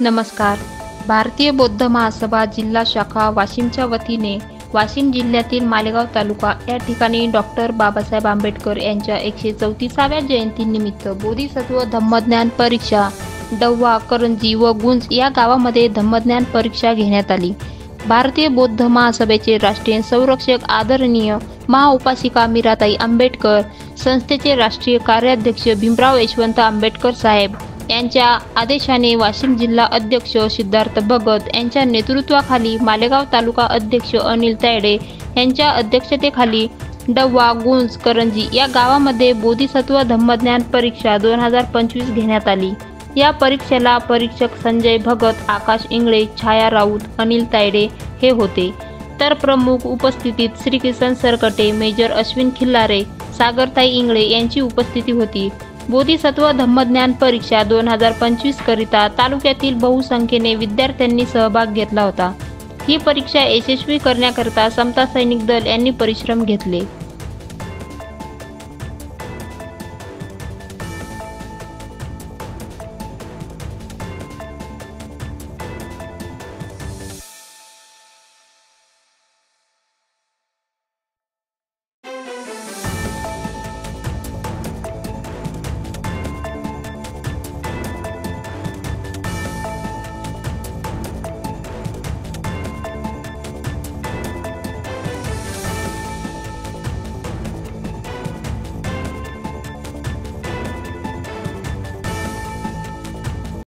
नमस्कार. भारतीय बौद्ध महासभा जिल्हा शाखा वाशिमच्या वतीने वाशिम जिल्ह्यातील मालेगाव तालुका या ठिकाणी डॉक्टर बाबासाहेब आंबेडकर यांच्या 134व्या जयंतीनिमित्त बोधिसत्व धम्मज्ञान परीक्षा डव्वा, करंजी व गुंज या गावामध्ये धम्मज्ञान परीक्षा घेण्यात आली. भारतीय बौद्ध महासभेचे राष्ट्रीय संरक्षक आदरणीय महाउपासिका मीराताई आंबेडकर, संस्थेचे राष्ट्रीय कार्याध्यक्ष भीमराव यशवंत आंबेडकर साहेब यांच्या आदेशाने वाशिम जिल्हा अध्यक्ष सिद्धार्थ भगत यांच्या नेतृत्वाखाली मालेगाव तालुका अध्यक्ष अनिल तायडे यांच्या अध्यक्षतेखाली डव्वा, गुंज, करंजी या गावामध्ये बोधिसत्व धम्मज्ञान परीक्षा 2025 घेण्यात आली. या परीक्षेला परीक्षक संजय भगत, आकाश इंगळे, छाया राऊत, अनिल तायडे हे होते. तर प्रमुख उपस्थितीत श्री किसन सरकटे, मेजर अश्विन खिल्लारे, सागरताई इंगळे यांची उपस्थिती होती. बोधिसत्व धम्मज्ञान परीक्षा 2025 करिता तालुक्यातील बहुसंख्येने विद्यार्थ्यांनी सहभाग घेतला होता. ही परीक्षा यशस्वी करण्याकरिता समता सैनिक दल यांनी परिश्रम घेतले.